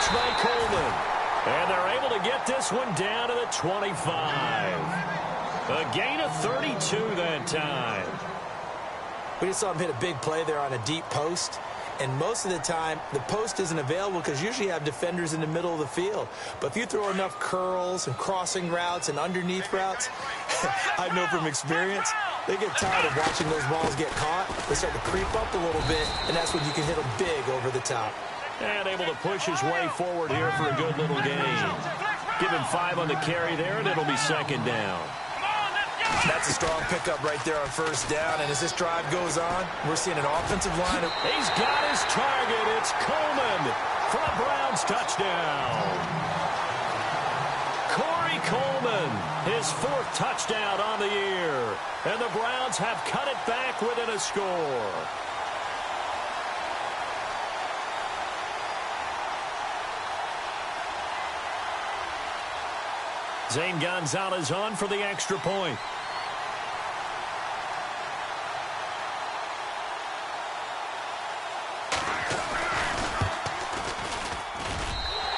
catch by Coleman. And they're able to get this one down to the 25. A gain of 32 that time. We just saw him hit a big play there on a deep post. And most of the time, the post isn't available because usually you have defenders in the middle of the field. But if you throw enough curls and crossing routes and underneath routes, I know from experience, they get tired of watching those balls get caught. They start to creep up a little bit, and that's when you can hit them big over the top. And able to push his way forward here for a good little gain. Give him 5 on the carry there, and it'll be second down. That's a strong pickup right there on first down. And as this drive goes on, we're seeing an offensive line. He's got his target. It's Coleman for a Browns touchdown. Corey Coleman, his 4th touchdown on the year. And the Browns have cut it back within a score. Zane Gonzalez on for the extra point.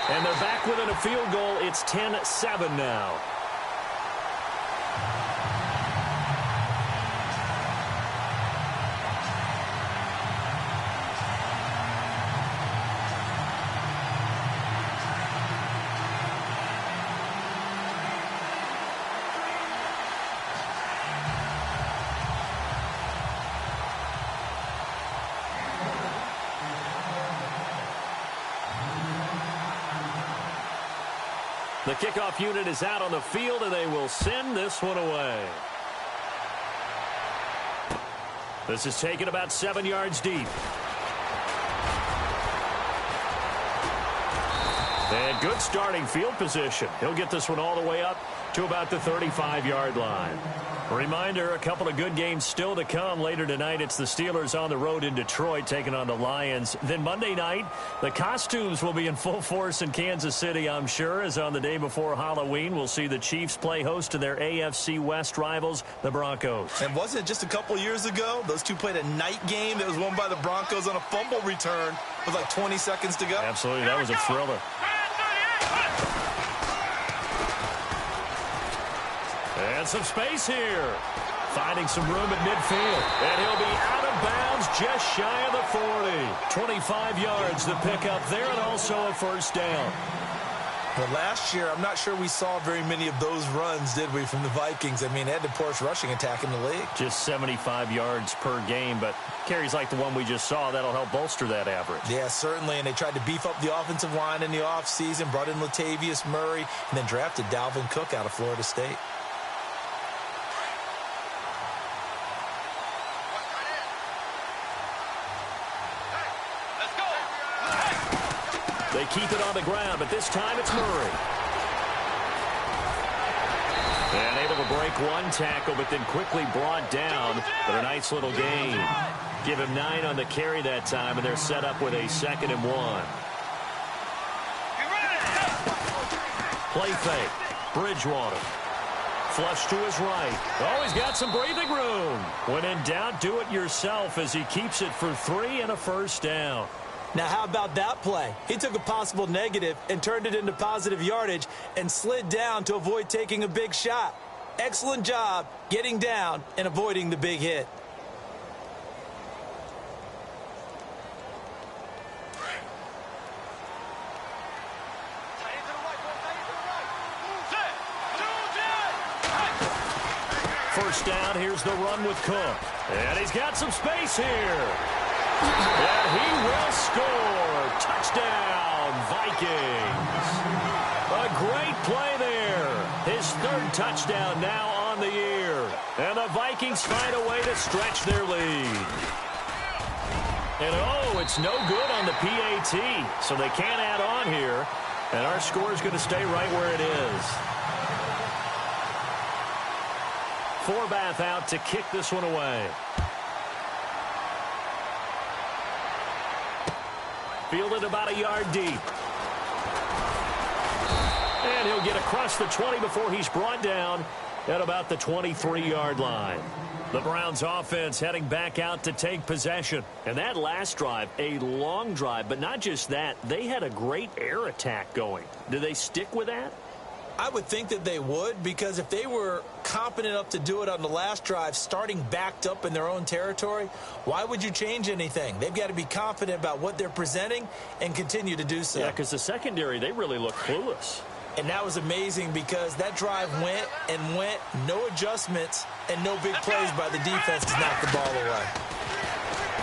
And they're back within a field goal. It's 10-7 now. The kickoff unit is out on the field, and they will send this one away. This is taken about 7 yards deep. And good starting field position. He'll get this one all the way up to about the 35-yard line. A reminder, a couple of good games still to come. Later tonight, it's the Steelers on the road in Detroit taking on the Lions. Then Monday night, the costumes will be in full force in Kansas City, I'm sure, as on the day before Halloween, we'll see the Chiefs play host to their AFC West rivals, the Broncos. And wasn't it just a couple years ago, those two played a night game that was won by the Broncos on a fumble return with like 20 seconds to go? Absolutely, that was a thriller. And some space here. Finding some room at midfield. And he'll be out of bounds just shy of the 40. 25 yards to pick up there, and also a first down. Well, last year, I'm not sure we saw very many of those runs, did we, from the Vikings? I mean, they had the poorest rushing attack in the league. Just 75 yards per game, but carries like the one we just saw, that'll help bolster that average. Yeah, certainly, and they tried to beef up the offensive line in the offseason, brought in Latavius Murray, and then drafted Dalvin Cook out of Florida State. They keep it on the ground, but this time it's Murray. And able to break one tackle, but then quickly brought down. But a nice little gain. Give him 9 on the carry that time, and they're set up with a 2nd and 1. Play fake. Bridgewater. Flush to his right. Oh, he's got some breathing room. When in doubt, do it yourself as he keeps it for 3 and a first down. Now, how about that play? He took a possible negative and turned it into positive yardage and slid down to avoid taking a big shot. Excellent job getting down and avoiding the big hit. First down, here's the run with Cook. And he's got some space here. And he will score. Touchdown, Vikings. A great play there. His 3rd touchdown now on the year. And the Vikings find a way to stretch their lead. And oh, it's no good on the PAT. So they can't add on here. And our score is going to stay right where it is. Forbath out to kick this one away. Fielded about a yard deep. And he'll get across the 20 before he's brought down at about the 23-yard line. The Browns offense heading back out to take possession. And that last drive, a long drive, but not just that, they had a great air attack going. Do they stick with that? I would think that they would, because if they were competent enough to do it on the last drive, starting backed up in their own territory, why would you change anything? They've got to be confident about what they're presenting and continue to do so. Yeah, because the secondary, they really look clueless. And that was amazing because that drive went and went, no adjustments, and no big plays by the defense to knock the ball away.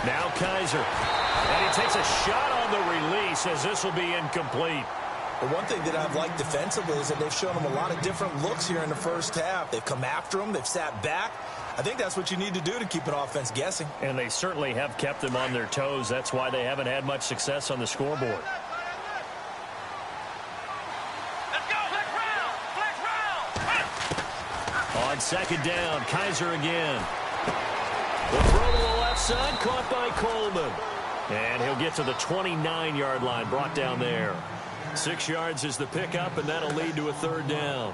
Now Kaiser. And he takes a shot on the release as this will be incomplete. The one thing that I've liked defensively is that they've shown them a lot of different looks here in the first half. They've come after them. They've sat back. I think that's what you need to do to keep an offense guessing. And they certainly have kept them on their toes. That's why they haven't had much success on the scoreboard. On second down, Kaiser again. The throw to the left side, caught by Coleman. And he'll get to the 29-yard line, brought down there. 6 yards is the pickup, and that'll lead to a third down.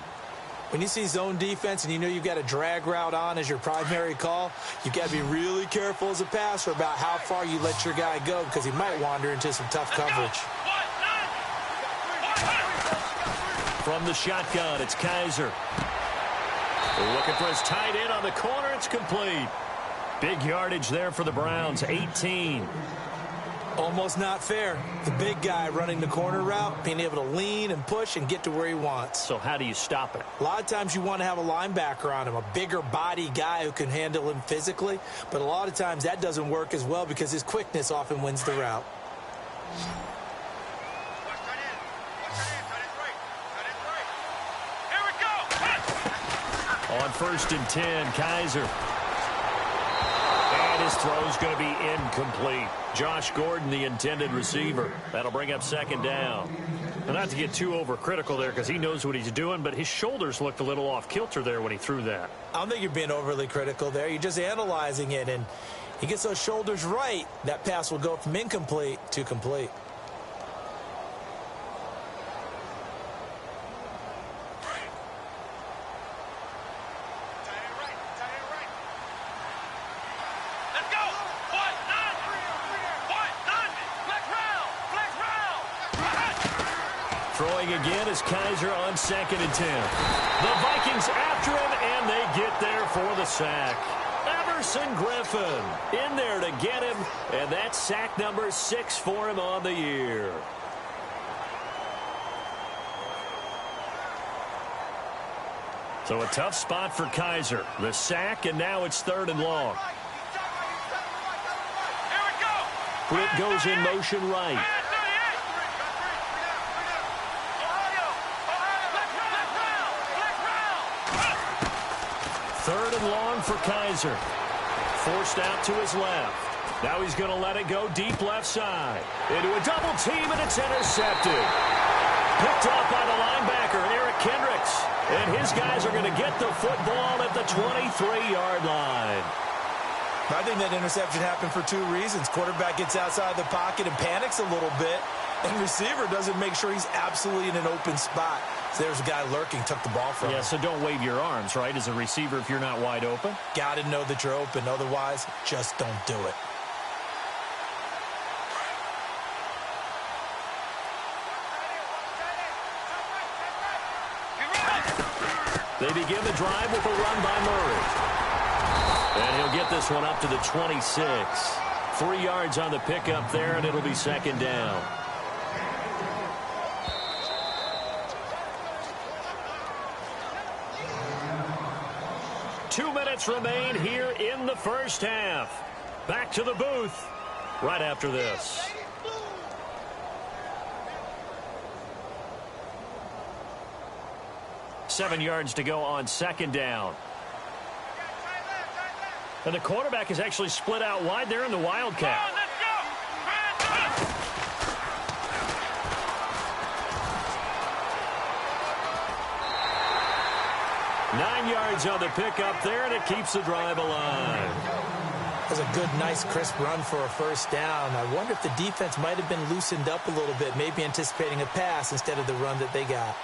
When you see zone defense and you know you've got a drag route on as your primary call, you've got to be really careful as a passer about how far you let your guy go because he might wander into some tough coverage. From the shotgun, it's Kaiser. Looking for his tight end on the corner. It's complete. Big yardage there for the Browns, 18. Almost not fair. The big guy running the corner route, being able to lean and push and get to where he wants. So how do you stop it? A lot of times you want to have a linebacker on him, a bigger body guy who can handle him physically. But a lot of times that doesn't work as well because his quickness often wins the route. On 1st and 10, Kaiser. And his throw's going to be incomplete. Josh Gordon, the intended receiver. That'll bring up second down. And not to get too overcritical there because he knows what he's doing, but his shoulders looked a little off kilter there when he threw that. I don't think you're being overly critical there. You're just analyzing it, and he gets those shoulders right. That pass will go from incomplete to complete. Throwing again is Kaiser on 2nd and 10. The Vikings after him, and they get there for the sack. Everson Griffin in there to get him, and that's sack number 6 for him on the year. So a tough spot for Kaiser. The sack, and now it's 3rd and long. Britt goes in motion right. 3rd and long for Kaiser. Forced out to his left. Now he's going to let it go deep left side. Into a double team, and it's intercepted. Picked up by the linebacker, Eric Kendricks. And his guys are going to get the football at the 23-yard line. I think that interception happened for 2 reasons. Quarterback gets outside the pocket and panics a little bit. And receiver doesn't make sure he's absolutely in an open spot. So there's a guy lurking, took the ball from him. Yeah, so don't wave your arms, right, as a receiver if you're not wide open? Got to know that you're open. Otherwise, just don't do it. They begin the drive with a run by Murray. And he'll get this one up to the 26. 3 yards on the pickup there, and it'll be 2nd down. Two minutes remain here in the first half. Back to the booth right after this. Seven yards to go on 2nd down. And the quarterback is actually split out wide there in the Wildcat. 9 yards on the pickup there, and it keeps the drive alive. That was a good, nice, crisp run for a first down. I wonder if the defense might have been loosened up a little bit, maybe anticipating a pass instead of the run that they got.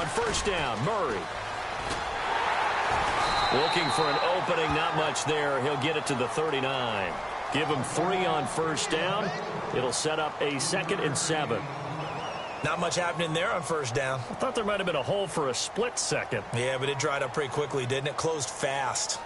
on first down, Murray. Looking for an opening, not much there. He'll get it to the 39. Give him 3 on first down. It'll set up a 2nd and 7. Not much happening there on first down. I thought there might have been a hole for a split second. Yeah, but it dried up pretty quickly, didn't it? Closed fast.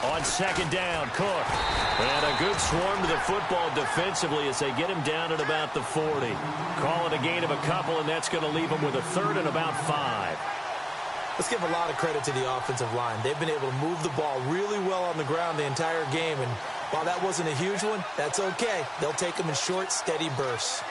On second down, Cook. And a good swarm to the football defensively as they get him down at about the 40. Call it a gain of a couple, and that's going to leave him with a 3rd and about 5. Let's give a lot of credit to the offensive line. They've been able to move the ball really well on the ground the entire game, and while that wasn't a huge one, that's okay. They'll take them in short, steady bursts.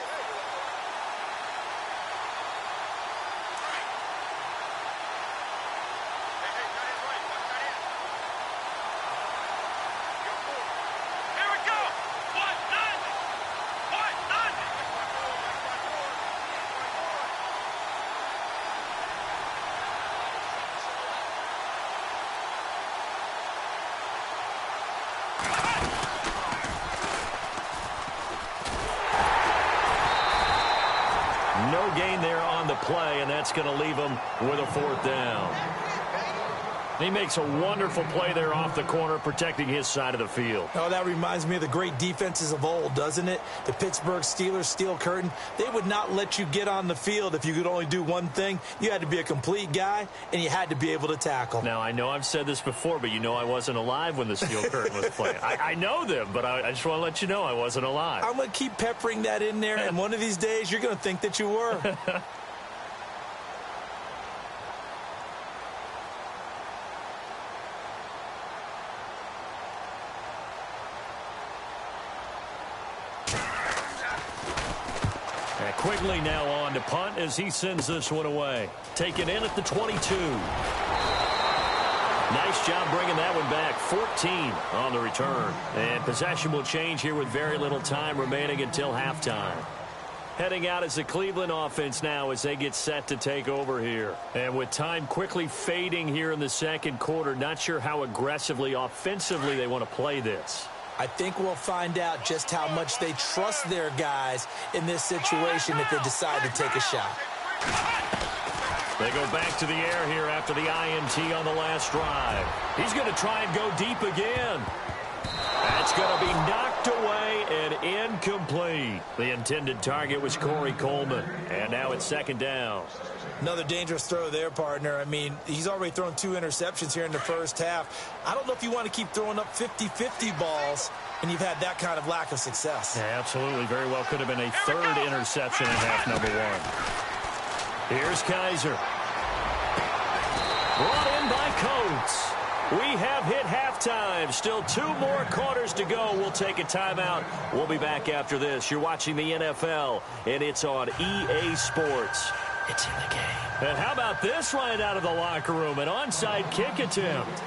No gain there on the play, and that's going to leave him with a 4th down. He makes a wonderful play there off the corner, protecting his side of the field. Oh, that reminds me of the great defenses of old, doesn't it? The Pittsburgh Steelers steel curtain. They would not let you get on the field if you could only do one thing. You had to be a complete guy, and you had to be able to tackle. Now, I know I've said this before, but you know I wasn't alive when the steel curtain was playing. I know them, but I just want to let you know I wasn't alive. I'm going to keep peppering that in there, and one of these days you're going to think that you were. Quigley now on to punt as he sends this one away. Taken in at the 22. Nice job bringing that one back. 14 on the return. And possession will change here with very little time remaining until halftime. Heading out is the Cleveland offense now as they get set to take over here. And with time quickly fading here in the second quarter, not sure how aggressively, offensively they want to play this. I think we'll find out just how much they trust their guys in this situation if they decide to take a shot. They go back to the air here after the INT on the last drive. He's going to try and go deep again. That's going to be knocked away and incomplete. The intended target was Corey Coleman. And now it's 2nd down. Another dangerous throw there, partner. I mean, he's already thrown 2 interceptions here in the first half. I don't know if you want to keep throwing up 50-50 balls, and you've had that kind of lack of success. Yeah, absolutely. Very well could have been a 3rd interception in half number 1. Here's Kaiser. Brought in by Coates. We have hit halftime. Still 2 more quarters to go. We'll take a timeout. We'll be back after this. You're watching the NFL, and it's on EA Sports. It's in the game. And how about this right out of the locker room? An onside kick attempt.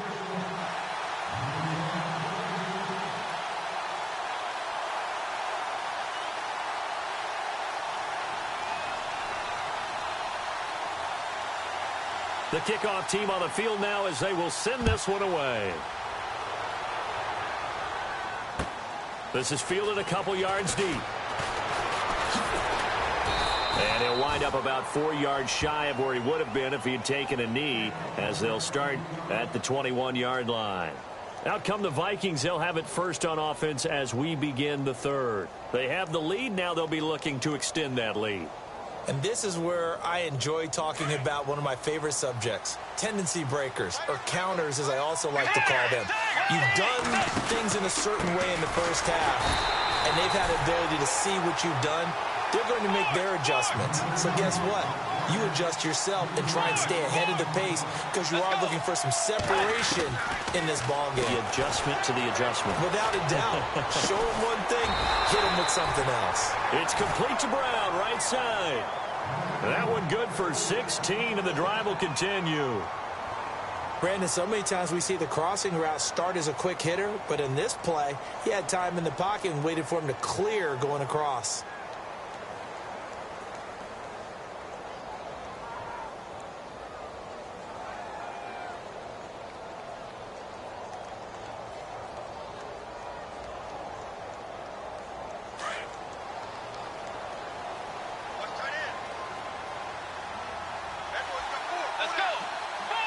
The kickoff team on the field now as they will send this one away. This is fielded a couple yards deep. And he'll wind up about 4 yards shy of where he would have been if he had taken a knee, as they'll start at the 21-yard line. Out come the Vikings. They'll have it first on offense as we begin the 3rd. They have the lead. Now they'll be looking to extend that lead. And this is where I enjoy talking about one of my favorite subjects, tendency breakers, or counters as I also like to call them. You've done things in a certain way in the first half, and they've had the ability to see what you've done. They're going to make their adjustments. So guess what? You adjust yourself and try and stay ahead of the pace because you are looking for some separation in this ball game. The adjustment to the adjustment. Without a doubt. Show them one thing, hit them with something else. It's complete to Brown, right side. That one good for 16, and the drive will continue. Brandon, so many times we see the crossing route start as a quick hitter, but in this play, he had time in the pocket and waited for him to clear going across.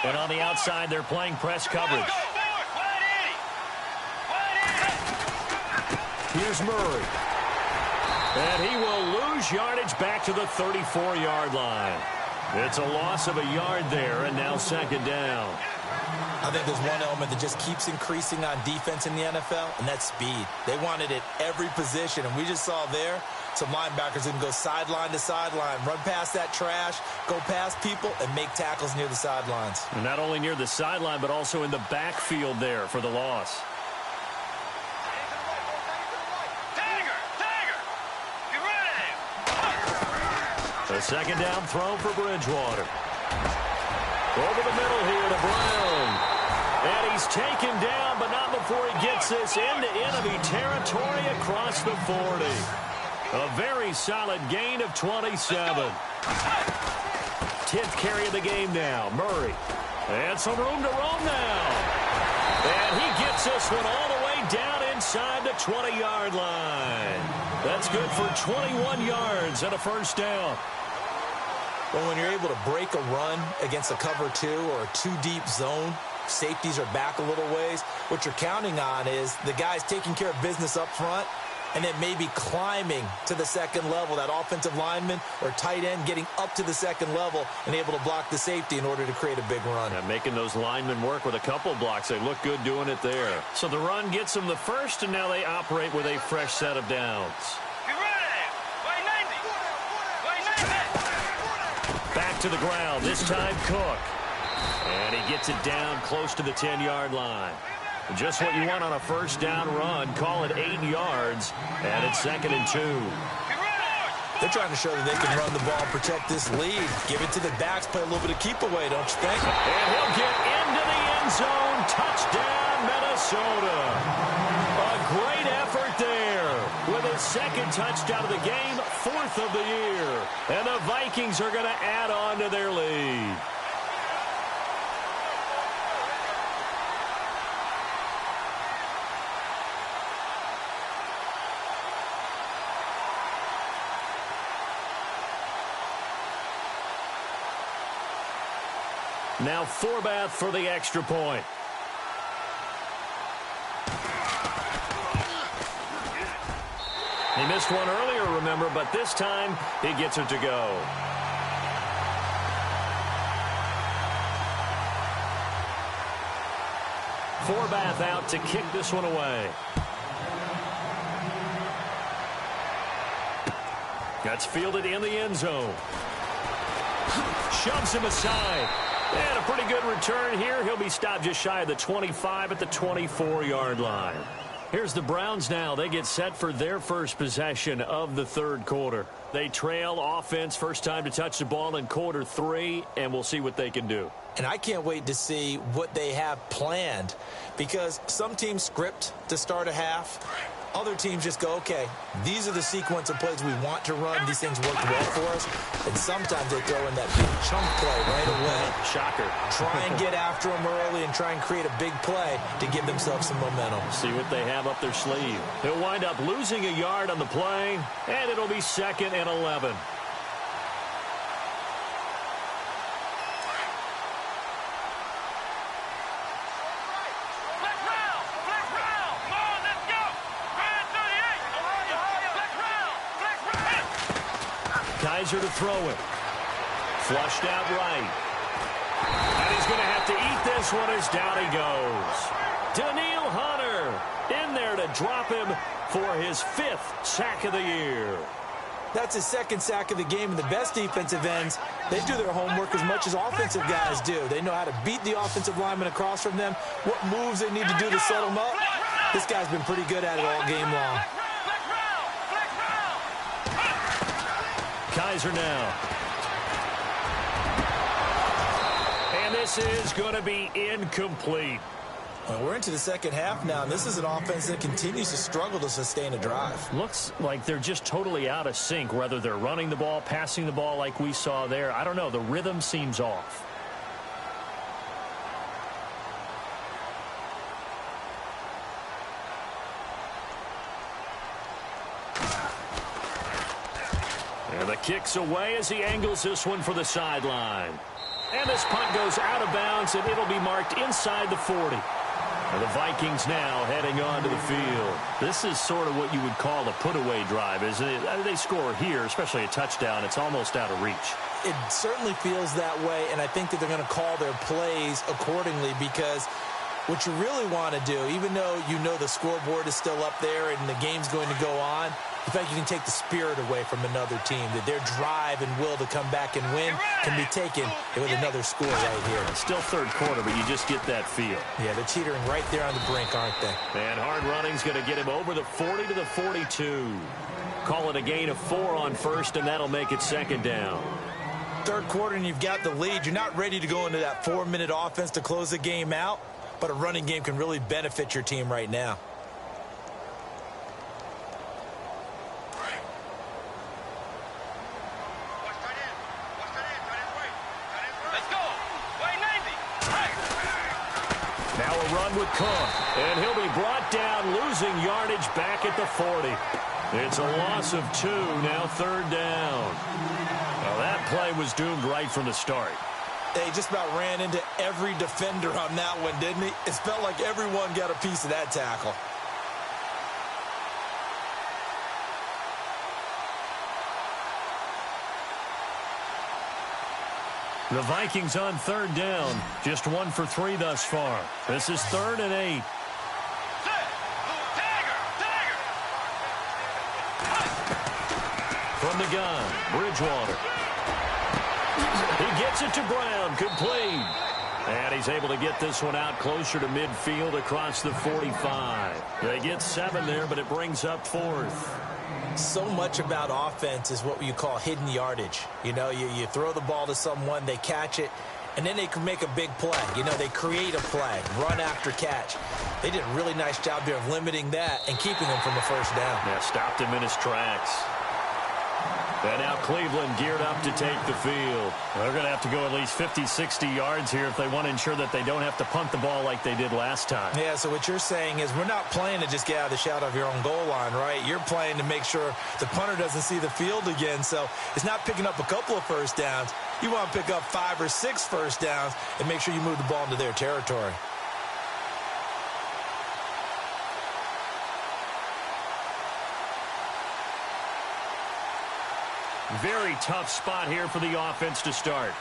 And on the outside, they're playing press coverage. Here's Murray. And he will lose yardage back to the 34-yard line. It's a loss of a yard there, and now second down. I think there's one element that just keeps increasing on defense in the NFL, and that's speed. They want it at every position, and we just saw there some linebackers that can go sideline to sideline, run past that trash, go past people, and make tackles near the sidelines. And not only near the sideline, but also in the backfield there for the loss. A second down throw for Bridgewater. Over the middle here to Brown. And he's taken down, but not before he gets this into enemy territory across the 40. A very solid gain of 27. 10th carry of the game now. Murray. And some room to roam now. And he gets this one all the way down inside the 20-yard line. That's good for 21 yards and a first down. Well, when you're able to break a run against a cover 2 or a 2-deep zone, safeties are back a little ways. What you're counting on is the guys taking care of business up front and then maybe climbing to the second level, that offensive lineman or tight end getting up to the second level and able to block the safety in order to create a big run. And making those linemen work with a couple blocks. They look good doing it there. So the run gets them the first, and now they operate with a fresh set of downs. Back to the ground, this time Cook. And he gets it down close to the 10-yard line. Just what you want on a first down run. Call it 8 yards, and it's 2nd and 2. They're trying to show that they can run the ball, protect this lead. Give it to the backs, play a little bit of keep away, don't you think? And he'll get into the end zone. Touchdown, Minnesota. A great effort there with his 2nd touchdown of the game, 4th of the year. And the Vikings are going to add on to their lead. Now Forbath for the extra point. He missed one earlier, remember, but this time he gets it to go. Forbath out to kick this one away. That's fielded in the end zone. Shoves him aside. And a pretty good return here. He'll be stopped just shy of the 25 at the 24-yard line. Here's the Browns now. They get set for their first possession of the 3rd quarter. They trail offense, first time to touch the ball in quarter 3, and we'll see what they can do. And I can't wait to see what they have planned, because some teams script to start a half. Other teams just go, okay, these are the sequence of plays we want to run. These things worked well for us. And sometimes they throw in that big chunk play right away. Shocker. Try and get after them early and try and create a big play to give themselves some momentum. See what they have up their sleeve. He'll wind up losing a yard on the play, and it'll be 2nd and 11. Kaiser to throw it. Flushed out right. And he's going to have to eat this one as down he goes. Daniil Hunter in there to drop him for his 5th sack of the year. That's his 2nd sack of the game, and the best defensive ends, they do their homework as much as offensive guys do. They know how to beat the offensive lineman across from them, what moves they need to do to set them up. This guy's been pretty good at it all game long. Kaiser now. And this is going to be incomplete. Well, we're into the 2nd half now, and this is an offense that continues to struggle to sustain a drive. Looks like they're just totally out of sync, whether they're running the ball, passing the ball like we saw there. I don't know. The rhythm seems off. And the kick's away as he angles this one for the sideline. And this punt goes out of bounds, and it'll be marked inside the 40. And the Vikings now heading on to the field. This is sort of what you would call a put-away drive, isn't it? They score here, especially a touchdown. It's almost out of reach. It certainly feels that way, and I think that they're going to call their plays accordingly, because what you really want to do, even though you know the scoreboard is still up there and the game's going to go on, the fact you can take the spirit away from another team, that their drive and will to come back and win can be taken with another score right here. It's still third quarter, but you just get that feel. Yeah, they're teetering right there on the brink, aren't they? And hard running's going to get him over the 40 to the 42. Call it a gain of 4 on first, and that'll make it second down. Third quarter, and you've got the lead. You're not ready to go into that 4-minute offense to close the game out, but a running game can really benefit your team right now. Now a run with Cook, and he'll be brought down, losing yardage back at the 40. It's a loss of 2, now third down. Well, that play was doomed right from the start. They just about ran into every defender on that one, didn't he? It felt like everyone got a piece of that tackle. The Vikings on third down, just 1 for 3 thus far. This is 3rd and 8. From the gun, Bridgewater. He gets it to Brown, complete. And he's able to get this one out closer to midfield across the 45. They get 7 there, but it brings up 4th. So much about offense is what you call hidden yardage. You know, you throw the ball to someone, they catch it, and then they can make a big play. You know, they create a play, run after catch. They did a really nice job there of limiting that and keeping him from a first down. Yeah, stopped him in his tracks. And now Cleveland geared up to take the field. They're going to have to go at least 50, 60 yards here if they want to ensure that they don't have to punt the ball like they did last time. Yeah, so what you're saying is we're not playing to just get out of the shadow of your own goal line, right? You're playing to make sure the punter doesn't see the field again. So it's not picking up a couple of first downs. You want to pick up 5 or 6 first downs and make sure you move the ball into their territory. Very tough spot here for the offense to start.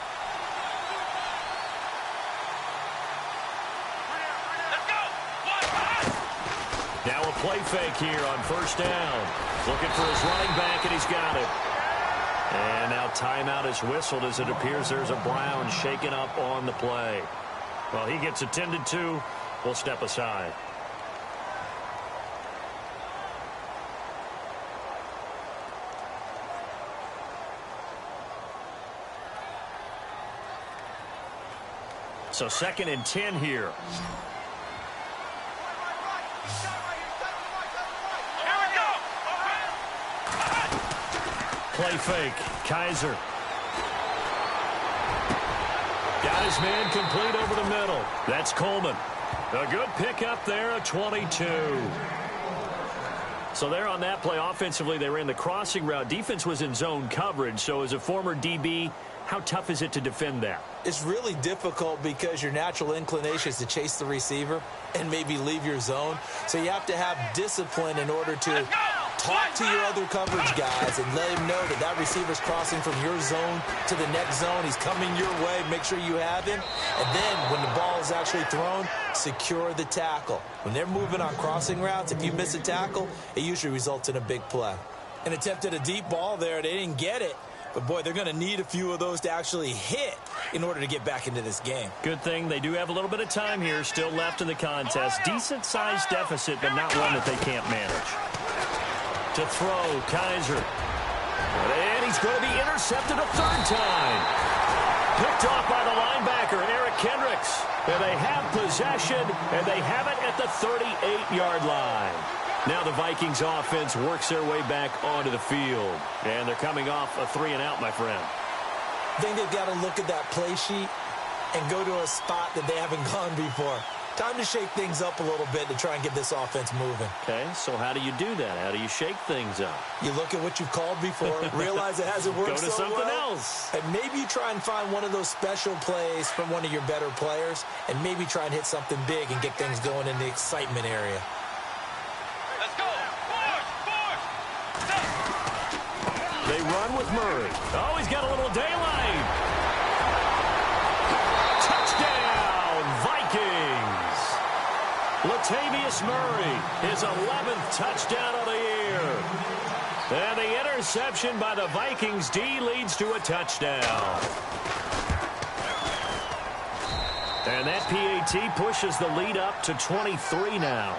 Now a play fake here on first down. Looking for his running back, and he's got it. And now timeout is whistled as it appears there's a Brown shaken up on the play. Well, he gets attended to. We'll step aside. So 2nd and 10 here. Play fake. Kaiser. Got his man complete over the middle. That's Coleman. A good pickup there, a 22. So there on that play, offensively, they ran the crossing route. Defense was in zone coverage. So as a former DB, how tough is it to defend that? It's really difficult because your natural inclination is to chase the receiver and maybe leave your zone. So you have to have discipline in order to talk to your other coverage guys and let him know that that receiver's crossing from your zone to the next zone. He's coming your way. Make sure you have him. And then when the ball is actually thrown, secure the tackle. When they're moving on crossing routes, if you miss a tackle, it usually results in a big play. An attempt at a deep ball there. They didn't get it. But, boy, they're going to need a few of those to actually hit in order to get back into this game. Good thing they do have a little bit of time here still left in the contest. Decent-sized deficit, but not one that they can't manage. To throw, Kaiser. And he's going to be intercepted a 3rd time. Picked off by the linebacker, Eric Kendricks. And they have possession, and they have it at the 38-yard line. Now the Vikings offense works their way back onto the field. And they're coming off a 3-and-out, my friend. I think they've got to look at that play sheet and go to a spot that they haven't gone before. Time to shake things up a little bit to try and get this offense moving. Okay, so how do you do that? How do you shake things up? You look at what you've called before, realize it hasn't worked Go to so something well, else. and maybe you try and find one of those special plays from one of your better players, and maybe try and hit something big and get things going in the excitement area. Let's go. Force. They run with Murray. Oh, he's got a little daylight. Touchdown, Vikings. Latavius Murray, his 11th touchdown of the year. And the interception by the Vikings D leads to a touchdown. And that PAT pushes the lead up to 23 now.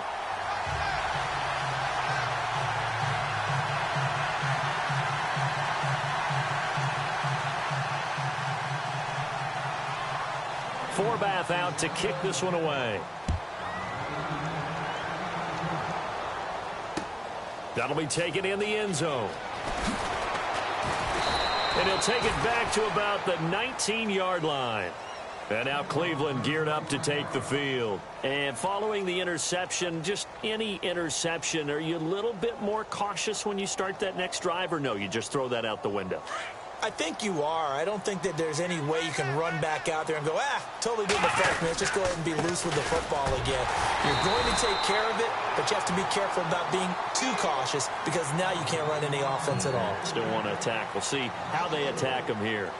Forbath out to kick this one away. That'll be taken in the end zone. And he'll take it back to about the 19-yard line. And now Cleveland geared up to take the field. And following the interception, just any interception, are you a little bit more cautious when you start that next drive, or no, you just throw that out the window? I think you are. I don't think that there's any way you can run back out there and go, totally didn't affect me. Let's just go ahead and be loose with the football again. You're going to take care of it, but you have to be careful about being too cautious because now you can't run any offense at all. Still want to attack. We'll see how they attack him here.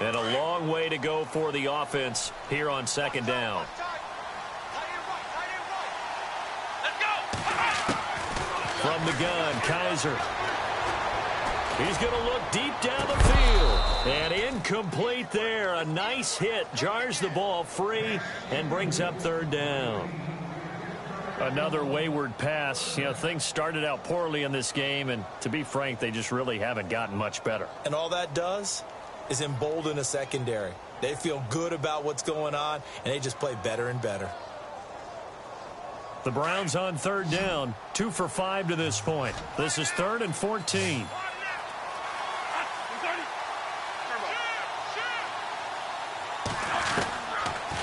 And a long way to go for the offense here on second down. From the gun, Kaiser. He's going to look deep down the field. And incomplete there. A nice hit. Jars the ball free and brings up third down. Another wayward pass. You know, things started out poorly in this game, and to be frank, they just really haven't gotten much better. And all that does is embolden a secondary. They feel good about what's going on, and they just play better and better. The Browns on third down, 2 for 5 to this point. This is 3rd and 14.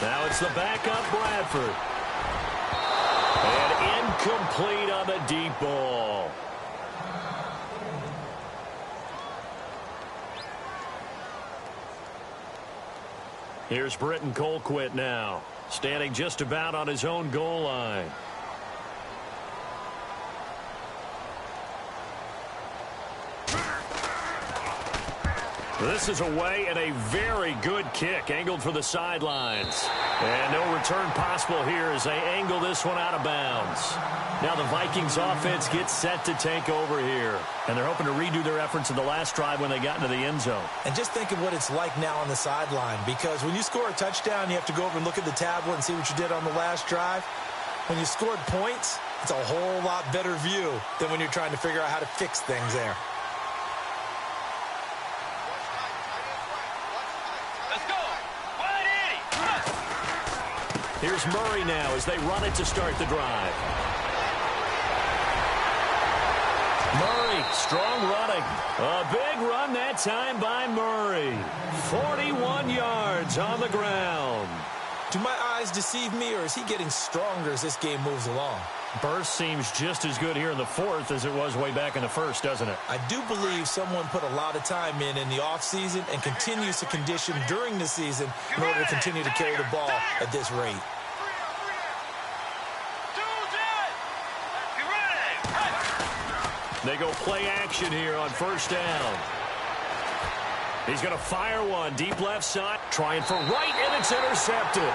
Now it's the backup Bradford. And incomplete on the deep ball. Here's Britton Colquitt now, standing just about on his own goal line. This is away and a very good kick, angled for the sidelines. And no return possible here as they angle this one out of bounds. Now the Vikings offense gets set to take over here. And they're hoping to redo their efforts in the last drive when they got into the end zone. And just think of what it's like now on the sideline, because when you score a touchdown, you have to go over and look at the tablet and see what you did on the last drive. When you scored points, it's a whole lot better view than when you're trying to figure out how to fix things there. Here's Murray now as they run it to start the drive. Murray, strong running. A big run that time by Murray. 41 yards on the ground. Do my eyes deceive me, or is he getting stronger as this game moves along? Burst seems just as good here in the fourth as it was way back in the first, doesn't it? I do believe someone put a lot of time in the offseason and continues to condition during the season in order to continue to carry the ball at this rate. They go play action here on first down. He's going to fire one deep left side, trying for right, and it's intercepted.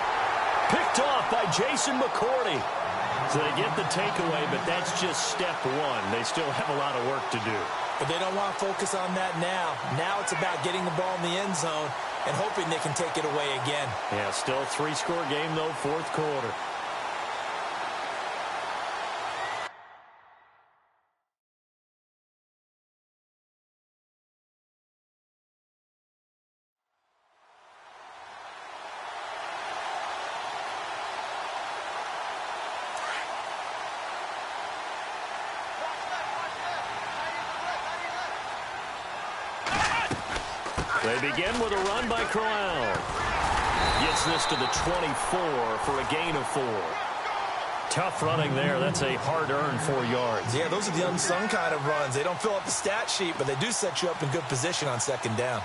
Picked off by Jason McCourty. So they get the takeaway, but that's just step one. They still have a lot of work to do. But they don't want to focus on that now. Now it's about getting the ball in the end zone and hoping they can take it away again. Yeah, still a 3-score game, though, fourth quarter. They begin with a run by Crowell. Gets this to the 24 for a gain of 4. Tough running there. That's a hard-earned 4 yards. Yeah, those are the unsung kind of runs. They don't fill up the stat sheet, but they do set you up in good position on second down.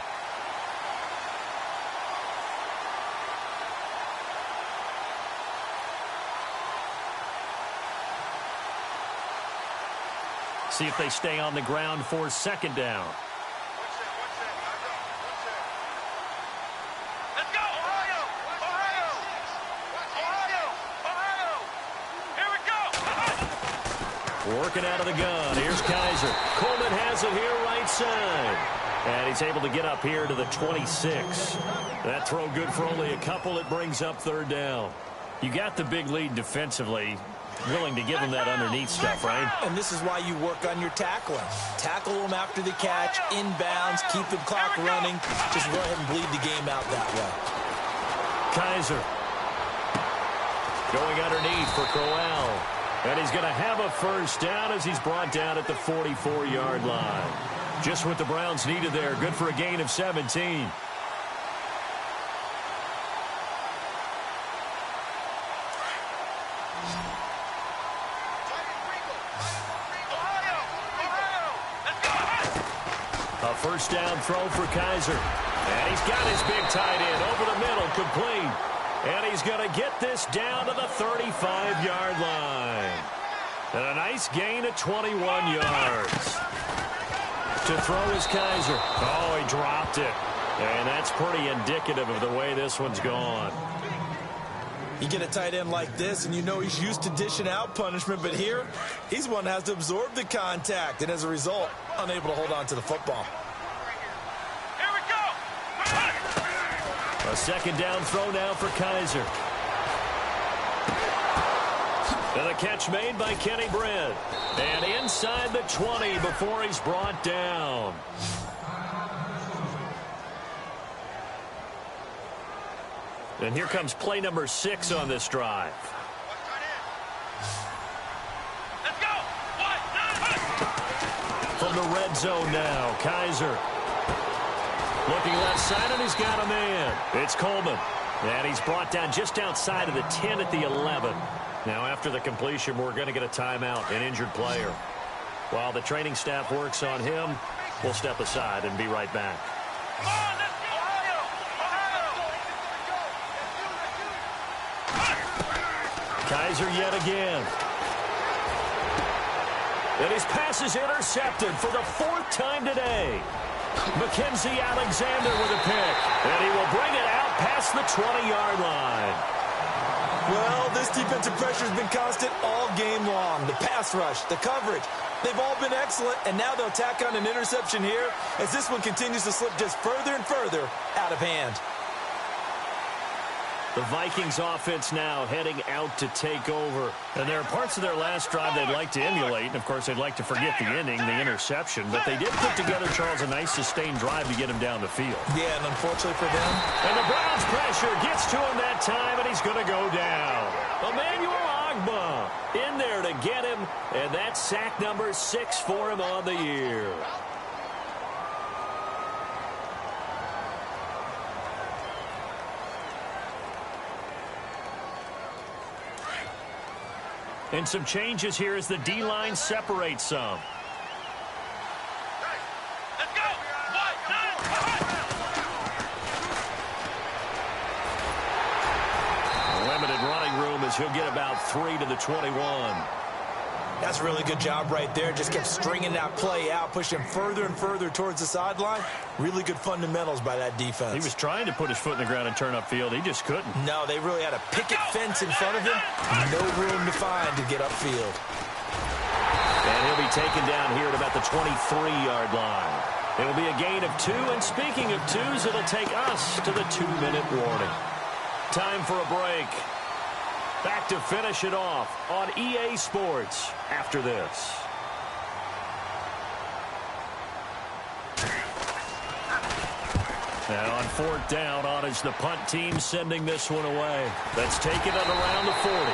See if they stay on the ground for second down. Let's go, Ohio! Ohio! Ohio! Ohio! Here we go! Working out of the gun. Here's Kaiser. Coleman has it here right side. And he's able to get up here to the 26. That throw good for only a couple. It brings up third down. You got the big lead defensively. Willing to give them that underneath stuff, right? And this is why you work on your tackling. Tackle them after the catch, inbounds, keep the clock running. Just go ahead and bleed the game out that way. Kaiser. Going underneath for Crowell. And he's going to have a first down as he's brought down at the 44-yard line. Just what the Browns needed there. Good for a gain of 17. A first down throw for Kaiser. And he's got his big tight end over the middle, complete. And he's going to get this down to the 35-yard line. And a nice gain of 21 yards. To throw is Kaiser. Oh, he dropped it. And that's pretty indicative of the way this one's gone. You get a tight end like this, and you know he's used to dishing out punishment, but here, he's one that has to absorb the contact, and as a result, unable to hold on to the football. Here we go! A second down throw now for Kaiser. And a catch made by Kenny Britt. And inside the 20 before he's brought down. And here comes play number 6 on this drive. Let's go! From the red zone now, Kaiser. Looking left side, and he's got a man. It's Coleman. And he's brought down just outside of the 10 at the 11. Now, after the completion, we're going to get a timeout, an injured player. While the training staff works on him, we'll step aside and be right back. Kaiser yet again. And his pass is intercepted for the 4th time today. Mackenzie Alexander with a pick. And he will bring it out past the 20-yard line. Well, this defensive pressure has been constant all game long. The pass rush, the coverage, they've all been excellent, and now they'll tack on an interception here as this one continues to slip just further and further out of hand. The Vikings offense now heading out to take over. And there are parts of their last drive they'd like to emulate. And, of course, they'd like to forget the ending, the interception. But they did put together, Charles, a nice sustained drive to get him down the field. Yeah, and unfortunately for them. And the Browns pressure gets to him that time, and he's going to go down. Emmanuel Ogbah in there to get him. And that's sack number 6 for him on the year. And some changes here as the D-line separates some. Let's go! Limited running room as he'll get about 3 to the 21. That's a really good job right there. Just kept stringing that play out, pushing further and further towards the sideline. Really good fundamentals by that defense. He was trying to put his foot in the ground and turn upfield. He just couldn't. No, they really had a picket fence in front of him. No room to find to get upfield. And he'll be taken down here at about the 23-yard line. It will be a gain of 2. And speaking of 2s, it'll take us to the 2-minute warning. Time for a break. Back to finish it off on EA Sports after this. Now on 4th down, on is the punt team sending this one away. Let's take it at around the 40.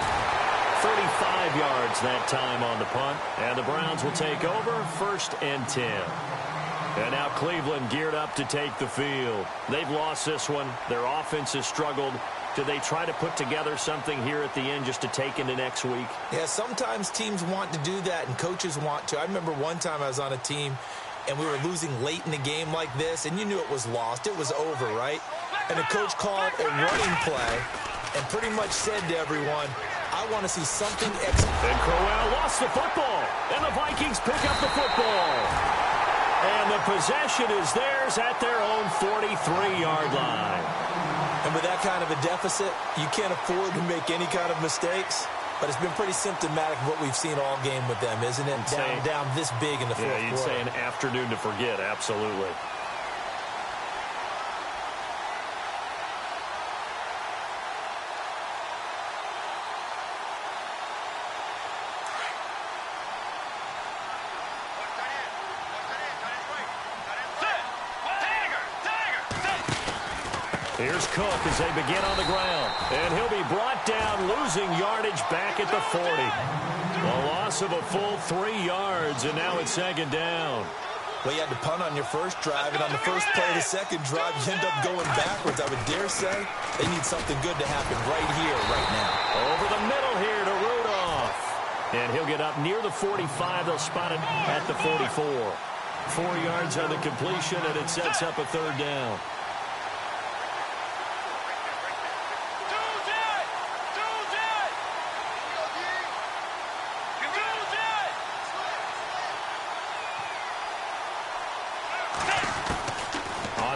35 yards that time on the punt. And the Browns will take over 1st and 10. And now Cleveland geared up to take the field. They've lost this one. Their offense has struggled. Do they try to put together something here at the end just to take into next week? Yeah, sometimes teams want to do that, and coaches want to. I remember one time I was on a team, and we were losing late in the game like this, and you knew it was lost. It was over, right? And the coach called a running play and pretty much said to everyone, I want to see something extra. And Crowell lost the football, and the Vikings pick up the football. And the possession is theirs at their own 43-yard line. And with that kind of a deficit, you can't afford to make any kind of mistakes. But it's been pretty symptomatic of what we've seen all game with them, isn't it? Down this big in the fourth quarter. Yeah, you'd say an afternoon to forget, absolutely. Here's Cook as they begin on the ground. And he'll be brought down, losing yardage back at the 40. A loss of a full 3 yards, and now it's second down. Well, you had to punt on your first drive, and on the first play of the second drive, you end up going backwards. I would dare say they need something good to happen right here, right now. Over the middle here to Rudolph. And he'll get up near the 45. They'll spot it at the 44. 4 yards on the completion, and it sets up a third down.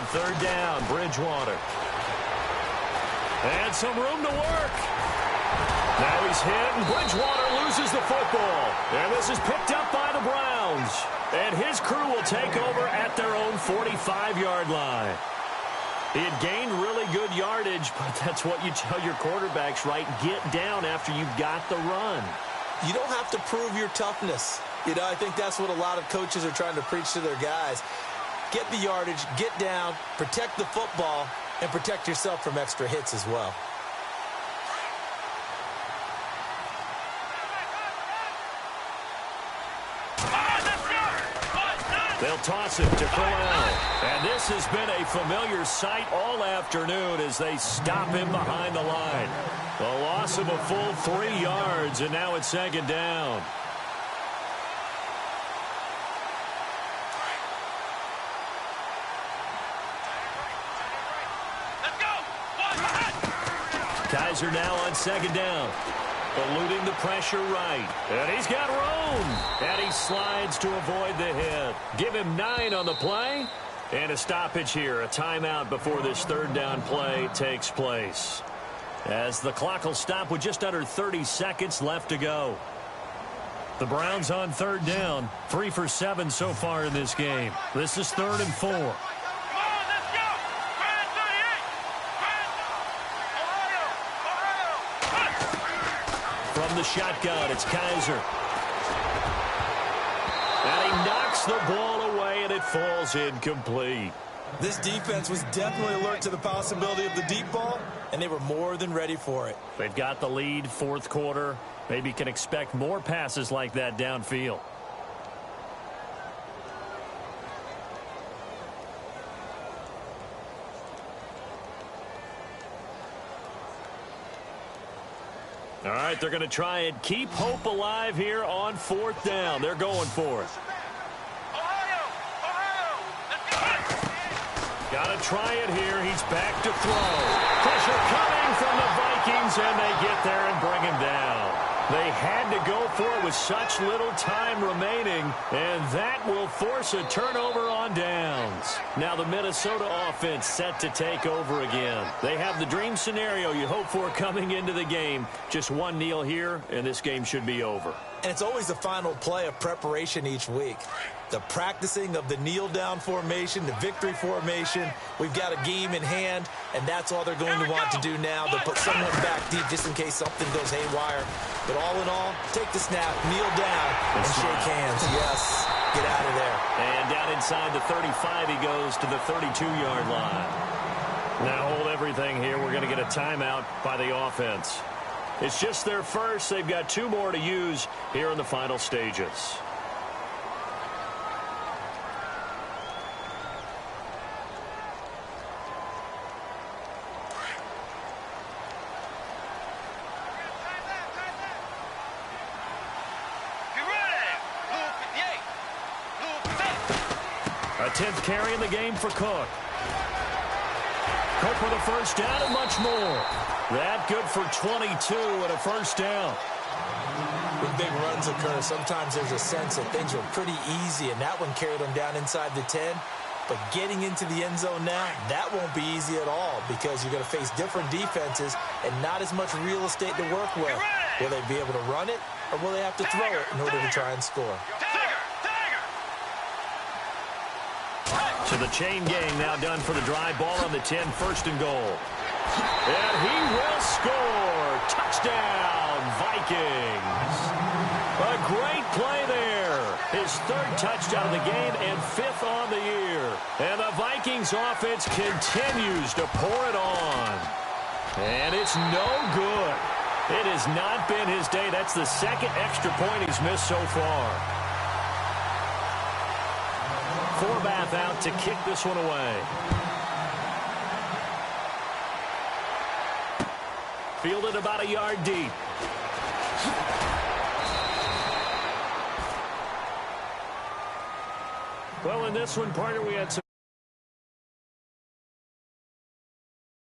Third down, Bridgewater. And some room to work. Now he's hit, and Bridgewater loses the football. And this is picked up by the Browns. And his crew will take over at their own 45-yard line. He had gained really good yardage, but that's what you tell your quarterbacks, right? Get down after you've got the run. You don't have to prove your toughness. You know, I think that's what a lot of coaches are trying to preach to their guys. Get the yardage, get down, protect the football, and protect yourself from extra hits as well. They'll toss it to Crowell. And this has been a familiar sight all afternoon as they stop him behind the line. A loss of a full 3 yards, and now it's second down. Kaiser now on second down. Eluding the pressure right. And he's got room. And he slides to avoid the hit. Give him 9 on the play. And a stoppage here. A timeout before this third down play takes place. As the clock will stop with just under 30 seconds left to go. The Browns on third down. 3 for 7 so far in this game. This is 3rd and 4. From the shotgun, it's Kaiser. And he knocks the ball away, and it falls incomplete. This defense was definitely alert to the possibility of the deep ball, and they were more than ready for it. They've got the lead, fourth quarter. Maybe can expect more passes like that downfield. All right, they're going to try and keep hope alive here on fourth down. They're going for it. Got to try it here. He's back to throw. Pressure coming from the Vikings, and they get there and bring him down. They had to go for it with such little time remaining, and that will force a turnover on downs. Now the Minnesota offense set to take over again. They have the dream scenario you hope for coming into the game. Just one kneel here, and this game should be over. And it's always the final play of preparation each week. The practicing of the kneel-down formation, the victory formation. We've got a game in hand, and that's all they're going to want to do now. They'll put someone back deep just in case something goes haywire. But all in all, take the snap, kneel down, and shake hands. Yes, get out of there. And down inside the 35, he goes to the 32-yard line. Now hold everything here. We're going to get a timeout by the offense. It's just their first. They've got 2 more to use here in the final stages. A 10th carry in the game for Cook. Cook for the first down and much more. That good for 22 and a first down. When big runs occur, sometimes there's a sense that things were pretty easy, and that one carried them down inside the 10. But getting into the end zone now, that won't be easy at all because you're going to face different defenses and not as much real estate to work with. Will they be able to run it, or will they have to throw it in order to try and score? So the chain gang now done for the drive. Ball on the 10, first and goal. And he will score. Touchdown, Vikings. A great play there. His third touchdown of the game and fifth on the year. And the Vikings offense continues to pour it on. And it's no good. It has not been his day. That's the second extra point he's missed so far. Forbath out to kick this one away. Fielded about a yard deep. Well, in this one, partner, we had some